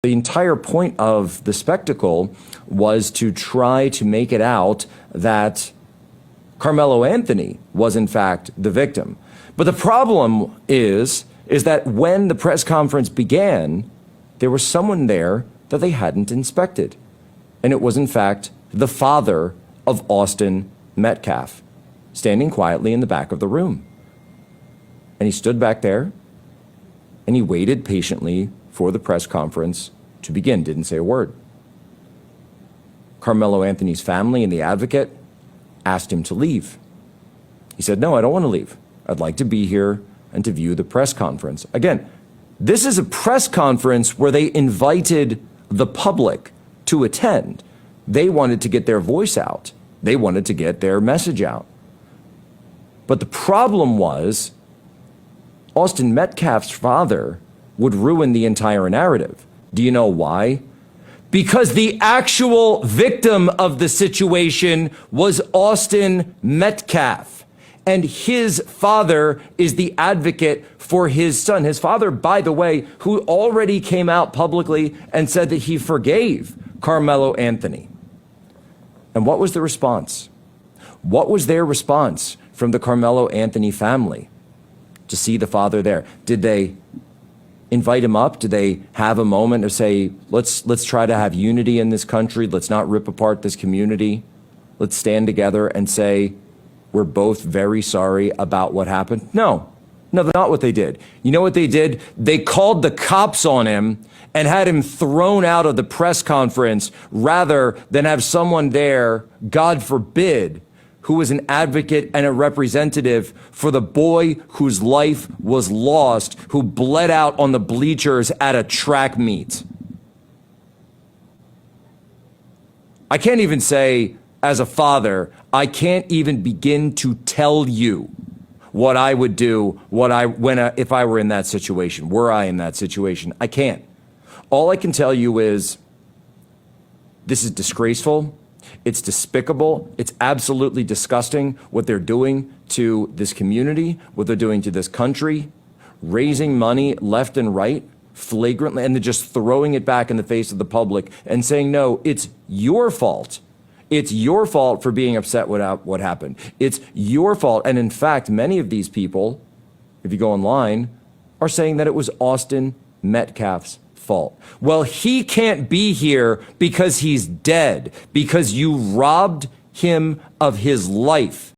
The entire point of the spectacle was to try to make it out that Karmelo Anthony was in fact the victim. But the problem is that when the press conference began, there was someone there that they hadn't inspected. And it was in fact the father of Austin Metcalf, standing quietly in the back of the room. And he stood back there and he waited patiently for the press conference to begin, didn't say a word. Karmelo Anthony's family and the advocate asked him to leave. He said, "No, I don't want to leave. I'd like to be here and to view the press conference." Again, this is a press conference where they invited the public to attend. They wanted to get their voice out. They wanted to get their message out. But the problem was Austin Metcalf's father would ruin the entire narrative. Do you know why? Because the actual victim of the situation was Austin Metcalf. And his father is the advocate for his son. His father, by the way, who already came out publicly and said that he forgave Karmelo Anthony. And what was the response? What was their response from the Karmelo Anthony family to see the father there? Did they invite him up? Did they have a moment of say, let's try to have unity in this country. Let's not rip apart this community. Let's stand together and say, we're both very sorry about what happened? No, that's not what they did. You know what they did? They called the cops on him and had him thrown out of the press conference rather than have someone there, God forbid, who was an advocate and a representative for the boy whose life was lost, who bled out on the bleachers at a track meet. I can't even say, as a father, I can't even begin to tell you what I would do, if I were in that situation, were I in that situation. I can't. All I can tell you is this is disgraceful. It's despicable. It's absolutely disgusting what they're doing to this community, what they're doing to this country, raising money left and right, flagrantly, and then just throwing it back in the face of the public and saying, no, it's your fault. It's your fault for being upset with what happened. It's your fault. And in fact, many of these people, if you go online, are saying that it was Austin Metcalf's fault. Well, he can't be here because he's dead, because you robbed him of his life.